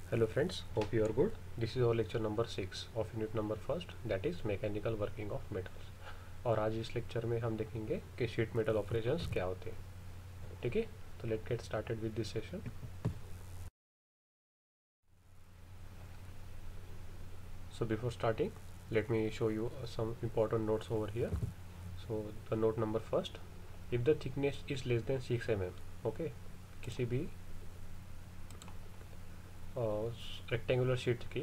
Hello friends, hope you are good. This is our lecture number 6 of unit number first, that is mechanical working of metals. और आज इस lecture में हम देखेंगे कि sheet metal operations क्या होते हैं. ठीक है, तो let get started with this session. So before starting, let me show you some important notes over here. So the note number first, if the thickness is less than 6 mm, okay, किसी भी rectangular sheet की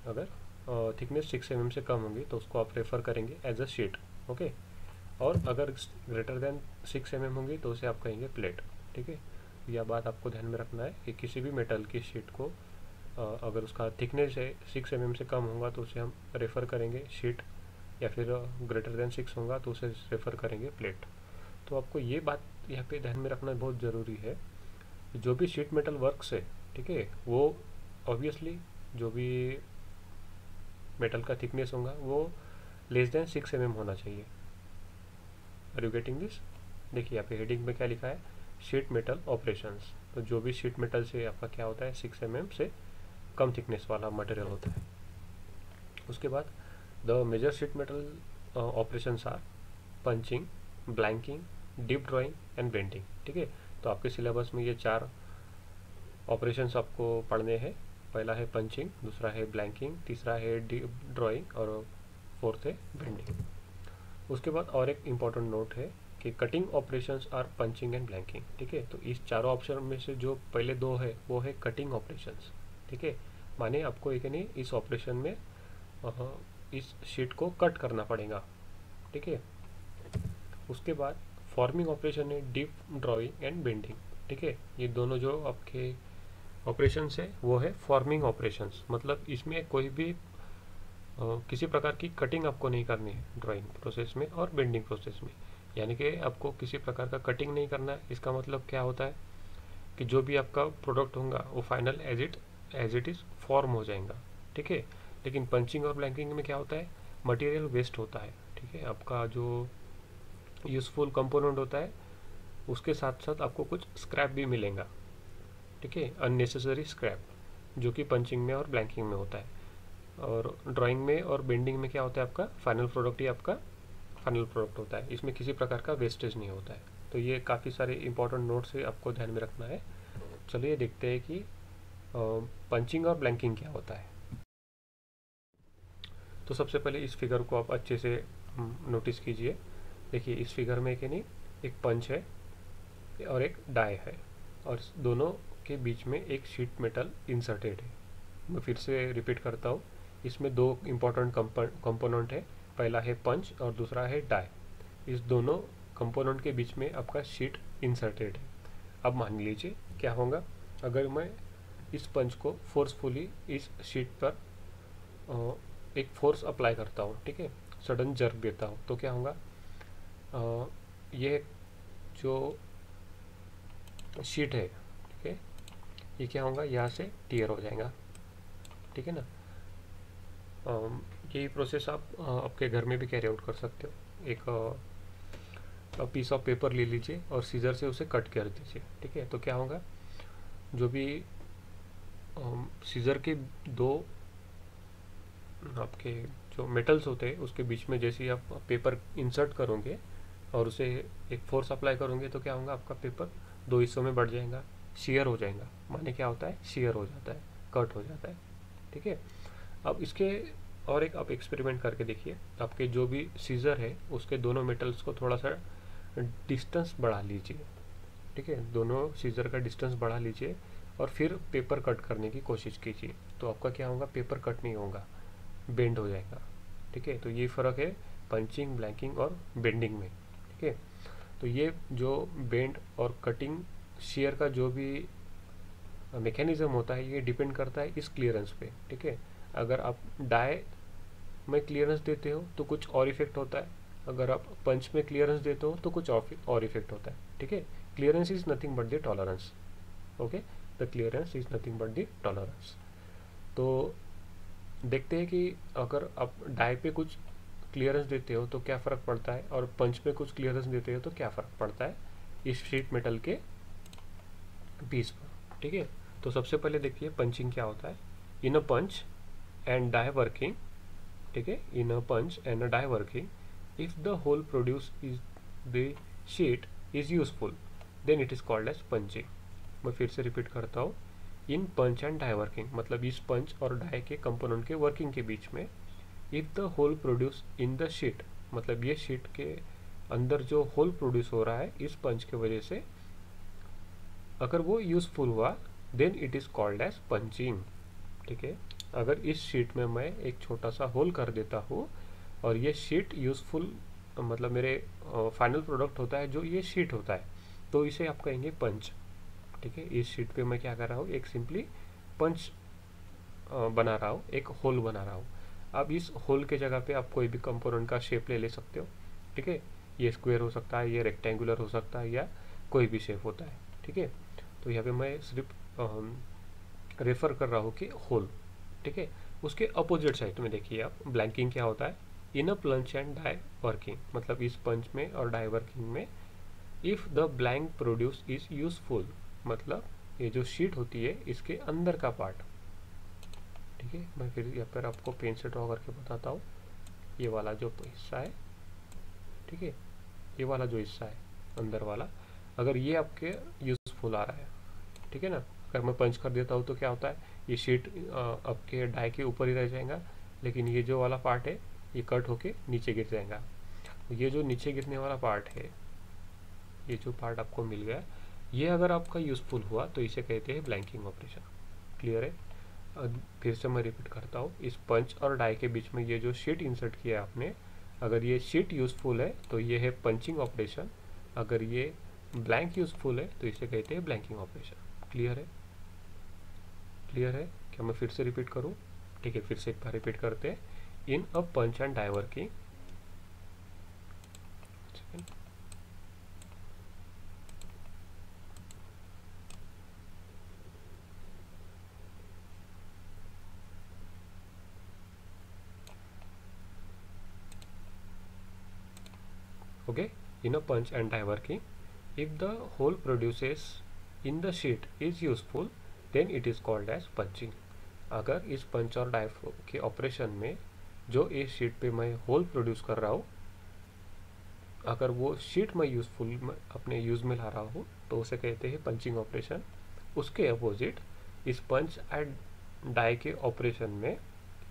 अगर thickness 6 mm से कम होंगी तो उसको आप refer करेंगे एज अ शीट. ओके, और अगर ग्रेटर देन 6 mm होंगी तो उसे आप कहेंगे प्लेट. ठीक है, यह बात आपको ध्यान में रखना है कि किसी भी मेटल की शीट को अगर उसका थिकनेस है 6 mm से कम होगा तो उसे हम रेफ़र करेंगे शीट, या फिर ग्रेटर देन 6 होगा तो उसे रेफ़र करेंगे प्लेट. तो आपको ये बात यहाँ पे ध्यान में रखना बहुत ज़रूरी है. जो भी शीट मेटल वर्क्स है, ठीक है, वो ऑब्वियसली जो भी मेटल का थिकनेस होगा वो लेस देन 6 mm होना चाहिए. Are you getting this? देखिए यहाँ पे हेडिंग में क्या लिखा है, शीट मेटल ऑपरेशंस. तो जो भी शीट मेटल से आपका क्या होता है 6 mm से कम थिकनेस वाला मटेरियल होता है. उसके बाद the major sheet metal operations are punching, blanking, deep drawing and bending. ठीक है, तो आपके सिलेबस में ये 4 ऑपरेशंस आपको पढ़ने हैं. पहला है पंचिंग, दूसरा है ब्लैंकिंग, तीसरा है डीप ड्राइंग और फोर्थ है बेंडिंग. उसके बाद और एक इम्पॉर्टेंट नोट है कि cutting operations are punching and blanking. ठीक है, तो इस चारों ऑप्शन में से जो पहले दो है वो है कटिंग ऑपरेशंस. ठीक है, माने आपको एक नहीं इस ऑपरेशन में इस शीट को कट करना पड़ेगा. ठीक है, उसके बाद फॉर्मिंग ऑपरेशन है डीप ड्राइंग एंड बेंडिंग. ठीक है, ये दोनों जो आपके ऑपरेशंस है वो है फॉर्मिंग ऑपरेशंस. मतलब इसमें कोई भी किसी प्रकार की कटिंग आपको नहीं करनी है ड्राइंग प्रोसेस में और बेंडिंग प्रोसेस में. यानी कि आपको किसी प्रकार का कटिंग नहीं करना है. इसका मतलब क्या होता है कि जो भी आपका प्रोडक्ट होगा वो final as it is form हो जाएगा. ठीक है, लेकिन पंचिंग और ब्लैंकिंग में क्या होता है, मटेरियल वेस्ट होता है. ठीक है, आपका जो यूज़फुल कंपोनेंट होता है उसके साथ साथ आपको कुछ स्क्रैप भी मिलेगा. ठीक है, अननेसेसरी स्क्रैप, जो कि पंचिंग में और ब्लैंकिंग में होता है. और ड्राइंग में और बेंडिंग में क्या होता है, आपका फाइनल प्रोडक्ट ही आपका फाइनल प्रोडक्ट होता है. इसमें किसी प्रकार का वेस्टेज नहीं होता है. तो ये काफ़ी सारे इंपॉर्टेंट नोट्स है, आपको ध्यान में रखना है. चलिए देखते हैं कि पंचिंग और ब्लैंकिंग क्या होता है. तो सबसे पहले इस फिगर को आप अच्छे से नोटिस कीजिए. देखिए इस फिगर में कि नहीं एक पंच है और एक डाई है, और दोनों के बीच में एक शीट मेटल इंसर्टेड है. मैं फिर से रिपीट करता हूँ, इसमें दो इम्पोर्टेंट कंपोनेंट है. पहला है पंच और दूसरा है डाई. इस दोनों कंपोनेंट के बीच में आपका शीट इंसर्टेड है. अब मान लीजिए क्या होगा, अगर मैं इस पंच को फोर्सफुली इस शीट पर एक फोर्स अप्लाई करता हूँ, ठीक है, सडन जर्क देता हूँ, तो क्या होगा, ये जो शीट है, ठीक है, ये क्या होगा, यहाँ से टीयर हो जाएगा. ठीक है ना. यही प्रोसेस आप आपके घर में भी कैरी आउट कर सकते हो. एक पीस ऑफ पेपर ले लीजिए और सीजर से उसे कट कर दीजिए. ठीक है, तो क्या होगा, जो भी सीजर के दो आपके जो मेटल्स होते हैं उसके बीच में जैसे ही आप पेपर इंसर्ट करोगे और उसे एक फोर्स अप्लाई करोगे तो क्या होगा, आपका पेपर दो हिस्सों में बढ़ जाएगा, शेयर हो जाएगा. माने क्या होता है, शेयर हो जाता है, कट हो जाता है. ठीक है, अब इसके और एक आप एक्सपेरिमेंट करके देखिए. आपके जो भी सीजर है उसके दोनों मेटल्स को थोड़ा सा डिस्टेंस बढ़ा लीजिए. ठीक है, दोनों सीजर का डिस्टेंस बढ़ा लीजिए और फिर पेपर कट करने की कोशिश कीजिए. तो आपका क्या होगा, पेपर कट नहीं होगा, बेंड हो जाएगा. ठीक है, तो ये फ़र्क है पंचिंग, ब्लैंकिंग और बेंडिंग में. ठीक है, तो ये जो बेंड और कटिंग शेयर का जो भी मैकेनिज्म होता है ये डिपेंड करता है इस क्लियरेंस पे. ठीक है, अगर आप डाई में क्लियरेंस देते हो तो कुछ और इफेक्ट होता है, अगर आप पंच में क्लियरेंस देते हो तो कुछ और इफेक्ट होता है. ठीक है, clearance is nothing but the tolerance. Okay, the clearance is nothing but the tolerance. तो देखते हैं कि अगर आप डाई पे कुछ क्लियरेंस देते हो तो क्या फ़र्क पड़ता है, और पंच में कुछ क्लियरेंस देते हो तो क्या फ़र्क पड़ता है इस शीट मेटल के पीस पर. ठीक है, तो सबसे पहले देखिए पंचिंग क्या होता है. In a punch and die working, ठीक है, in a punch and a die working if the hole produce is the sheet is useful then it is called as punching. मैं फिर से रिपीट करता हूँ, in punch and die working मतलब इस पंच और डाई के कंपोनेंट के वर्किंग के बीच में, if the hole produce in the sheet मतलब ये शीट के अंदर जो होल प्रोड्यूस हो रहा है इस पंच के वजह से, अगर वो यूजफुल हुआ then it is called as punching. ठीक है, अगर इस शीट में मैं एक छोटा सा होल कर देता हूँ और ये शीट यूजफुल मतलब मेरे फाइनल प्रोडक्ट होता है जो ये शीट होता है, तो इसे आप कहेंगे पंच। ठीक है, इस शीट पे मैं क्या कर रहा हूँ, एक सिंपली पंच बना रहा हूँ, एक होल बना रहा हूँ। अब इस होल के जगह पे आप कोई भी कंपोनेंट का शेप ले सकते हो। ठीक है, ये स्क्वायर हो सकता है, ये रेक्टेंगुलर हो सकता है, या कोई भी शेप होता है। ठीक है, तो यहाँ पे मैं सिर्फ रेफर कर रहा हूँ कि होल। ठीक है, उसके अपोजिट साइड में देखिए आप, ब्लैंकिंग क्या होता है, in a punch and die working मतलब इस पंच में और डाई वर्किंग में, if the blank produce is useful मतलब ये जो शीट होती है इसके अंदर का पार्ट। ठीक है, मैं फिर यहाँ पर आपको पेन से ड्रॉ करके बताता हूँ। ये वाला जो हिस्सा है, ठीक है, ये वाला जो हिस्सा है अंदर वाला, अगर ये आपके यूजफुल आ रहा है, ठीक है ना, अगर मैं पंच कर देता हूँ तो क्या होता है, ये शीट आपके डाई के ऊपर ही रह जाएगा, लेकिन ये जो वाला पार्ट है ये कट होके नीचे गिर जाएगा। ये जो नीचे गिरने वाला पार्ट है, ये जो पार्ट आपको मिल गया, ये अगर आपका यूजफुल हुआ तो इसे कहते हैं ब्लैंकिंग ऑपरेशन। क्लियर है? फिर से मैं रिपीट करता हूँ, इस पंच और डाई के बीच में ये जो शीट इंसर्ट किया आपने, अगर ये शीट यूजफुल है तो ये है पंचिंग ऑपरेशन, अगर ये ब्लैंक यूजफुल है तो इसे कहते हैं ब्लैंकिंग ऑपरेशन। क्लियर है? क्लियर है? क्या मैं फिर से रिपीट करूँ? ठीक है, फिर से एक बार रिपीट करते हैं। In a punch and die working, okay, in a punch and die working, if the hole produces in the sheet is useful then it is called as punching। अगर इस पंच और डाई के ऑपरेशन में जो इस sheet पे मैं whole produce कर रहा हूँ, अगर वो शीट मैं यूजफुल अपने यूज में ला रहा हूँ तो उसे कहते हैं पंचिंग ऑपरेशन। उसके अपोजिट इस पंच एंड डाई के ऑपरेशन में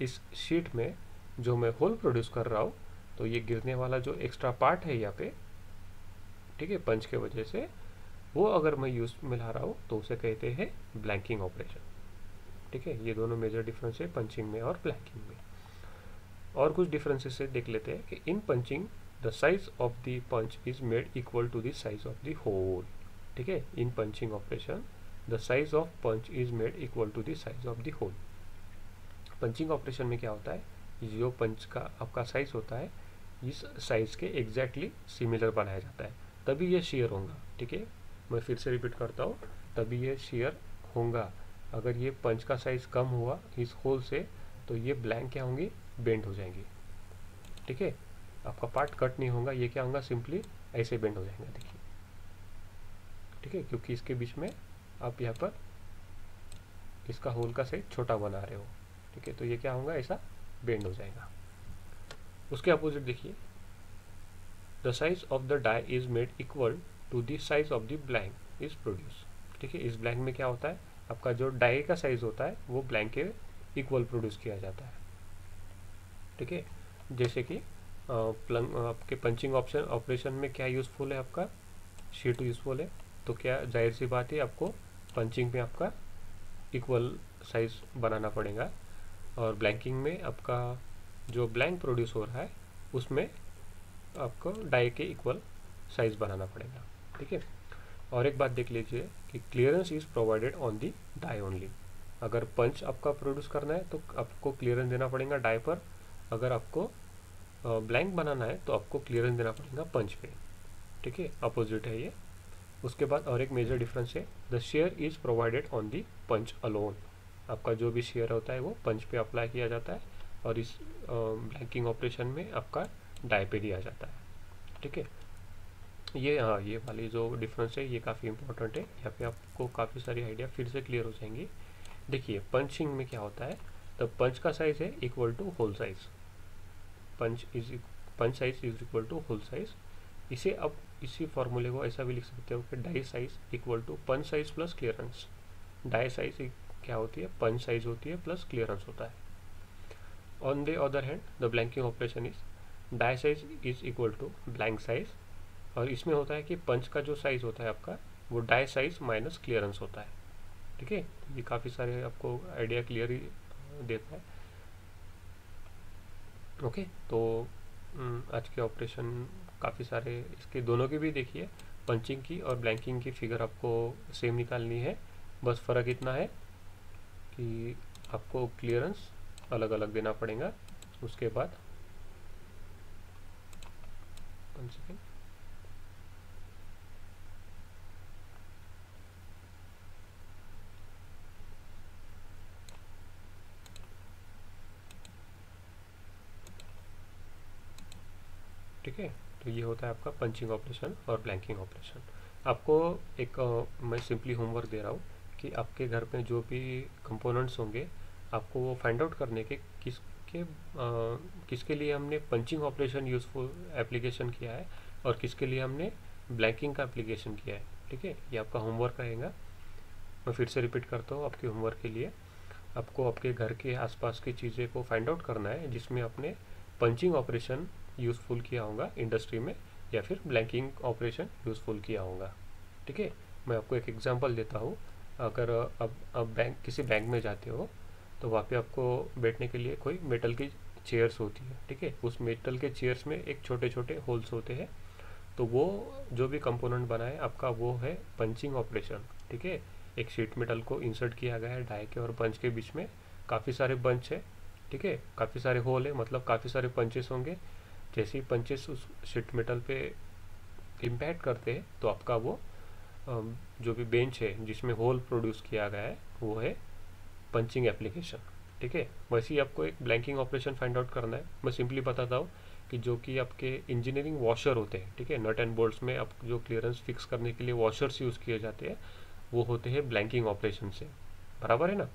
इस शीट में जो मैं होल प्रोड्यूस कर रहा हूँ, तो ये गिरने वाला जो एक्स्ट्रा पार्ट है यहाँ पे, ठीक है, पंच के वजह से, वो अगर मैं यूज में ला रहा हूँ तो उसे कहते हैं ब्लैंकिंग ऑपरेशन। ठीक है, ये दोनों मेजर डिफरेंस है पंचिंग में और ब्लैंकिंग में। और कुछ डिफरेंसेस से देख लेते हैं कि in punching the size of the punch is made equal to the size of the hole. ठीक है, in punching operation the size of punch is made equal to the size of the hole. Punching operation में क्या होता है, जो पंच का आपका size होता है इस साइज के एग्जैक्टली सिमिलर बनाया जाता है, तभी ये शेयर होगा। ठीक है, मैं फिर से रिपीट करता हूँ, तभी ये शेयर होगा। अगर ये पंच का साइज कम हुआ इस होल से तो ये ब्लैंक क्या होंगी, बेंड हो जाएंगी। ठीक है, आपका पार्ट कट नहीं होगा, ये क्या होगा, सिंपली ऐसे बेंड हो जाएंगे। देखिए, ठीक है, क्योंकि इसके बीच में आप यहाँ पर इसका होल का साइज छोटा बना रहे हो। ठीक है, तो ये क्या होगा, ऐसा बेंड हो जाएगा। उसके अपोजिट देखिए, the size of the die is made equal to the size of the blank is produce. ठीक है, इस ब्लैंक में क्या होता है, आपका जो डाई का साइज होता है वो ब्लैंक के इक्वल प्रोड्यूस किया जाता है। ठीक है, जैसे कि आपके पंचिंग ऑपरेशन में क्या यूजफुल है, आपका शीट यूजफुल है, तो क्या जाहिर सी बात है आपको पंचिंग में आपका इक्वल साइज बनाना पड़ेगा, और ब्लैंकिंग में आपका जो ब्लैंक प्रोड्यूस हो रहा है उसमें आपको डाई के इक्वल साइज बनाना पड़ेगा। ठीक है, और एक बात देख लीजिए कि clearance is provided on the die only. अगर पंच आपका प्रोड्यूस करना है तो आपको क्लियरेंस देना पड़ेगा डाई पर, अगर आपको ब्लैंक बनाना है तो आपको क्लियरेंस देना पड़ेगा पंच पे। ठीक है, अपोजिट है ये। उसके बाद और एक मेजर डिफरेंस है, the shear is provided on the punch alone. आपका जो भी शेयर होता है वो पंच पे अप्लाई किया जाता है, और इस ब्लैंकिंग ऑपरेशन में आपका डाई पे दिया जाता है। ठीक है, ये हाँ, ये वाली जो डिफरेंस है ये काफ़ी इंपॉर्टेंट है, यहाँ पे आपको काफ़ी सारी आइडिया फिर से क्लियर हो जाएंगी। देखिए, पंचिंग में क्या होता है, तो पंच का साइज है equal to hole size, punch size is equal to hole size. इसे अब इसी फॉर्मूले को ऐसा भी लिख सकते हो कि die size equal to punch size plus clearance. Die size क्या होती है, पंच साइज होती है प्लस क्लियरेंस होता है। On the other hand the blanking operation is die size is equal to blank size, और इसमें होता है कि पंच का जो साइज होता है आपका वो डाई साइज माइनस क्लियरेंस होता है। ठीक है, ये काफ़ी सारे आपको आइडिया क्लियर ही देता है। ओके, तो आज के ऑपरेशन काफ़ी सारे इसके दोनों की भी देखिए, पंचिंग की और ब्लैंकिंग की फिगर आपको सेम निकालनी है, बस फ़र्क इतना है कि आपको क्लियरेंस अलग अलग देना पड़ेगा। उसके बाद 1 सेकेंड, ठीक है। तो ये होता है आपका पंचिंग ऑपरेशन और ब्लैंकिंग ऑपरेशन। आपको एक मैं सिंपली होमवर्क दे रहा हूँ कि आपके घर में जो भी कंपोनेंट्स होंगे आपको वो फाइंड आउट करने के किसके लिए हमने पंचिंग ऑपरेशन यूज़फुल एप्लीकेशन किया है और किसके लिए हमने ब्लैंकिंग का एप्लीकेशन किया है। ठीक है, ये आपका होमवर्क रहेगा। मैं फिर से रिपीट करता हूँ आपके होमवर्क के लिए, आपको आपके घर के आसपास की चीज़ें को फाइंड आउट करना है जिसमें आपने पंचिंग ऑपरेशन यूज़फुल किया होगा इंडस्ट्री में या फिर ब्लैंकिंग ऑपरेशन यूज़फुल किया होगा। ठीक है, मैं आपको एक एग्जांपल देता हूँ। अगर अब किसी बैंक में जाते हो तो वहाँ पे आपको बैठने के लिए कोई मेटल की चेयर्स होती है। ठीक है, उस मेटल के चेयर्स में एक छोटे छोटे होल्स होते हैं, तो वो जो भी कंपोनेंट बना है आपका वो है पंचिंग ऑपरेशन। ठीक है, एक शीट मेटल को इंसर्ट किया गया है डाई के और पंच के बीच में, काफ़ी सारे पंच है। ठीक है, काफ़ी सारे होल है, मतलब काफ़ी सारे पंचेस होंगे। जैसे ही पंचेस उस शीट मेटल पे इम्पैक्ट करते हैं तो आपका वो जो भी बेंच है जिसमें होल प्रोड्यूस किया गया है वो है पंचिंग एप्लीकेशन। ठीक है, वैसे ही आपको एक ब्लैंकिंग ऑपरेशन फाइंड आउट करना है। मैं सिंपली बताता हूँ कि जो कि आपके इंजीनियरिंग वॉशर होते हैं, ठीक है, नट एंड बोल्ट्स में आप जो क्लियरेंस फिक्स करने के लिए वॉशर्स यूज़ किए जाते हैं वो होते हैं ब्लैंकिंग ऑपरेशन से, बराबर है ना।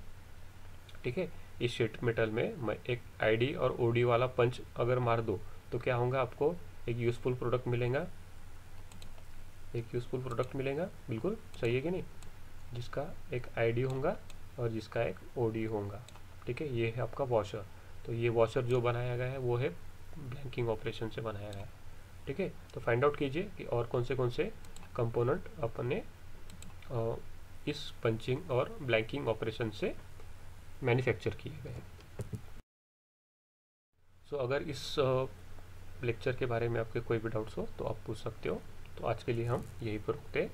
ठीक है, इस शीट मेटल में मैं एक आईडी और ओडी वाला पंच अगर मार दूँ तो क्या होगा, आपको एक यूज़फुल प्रोडक्ट मिलेगा, एक यूज़फुल प्रोडक्ट मिलेगा, बिल्कुल सही है कि नहीं, जिसका एक आईडी होगा और जिसका एक ओडी होगा। ठीक है, ये है आपका वॉशर। तो ये वॉशर जो बनाया गया है वो है ब्लैंकिंग ऑपरेशन से बनाया गया है। ठीक है, तो फाइंड आउट कीजिए कि और कौन से कंपोनेंट अपने इस पंचिंग और ब्लैंकिंग ऑपरेशन से मैन्युफैक्चर किए गए हैं। सो अगर इस लेक्चर के बारे में आपके कोई भी डाउट्स हो तो आप पूछ सकते हो। तो आज के लिए हम यहीं पर रुकते हैं।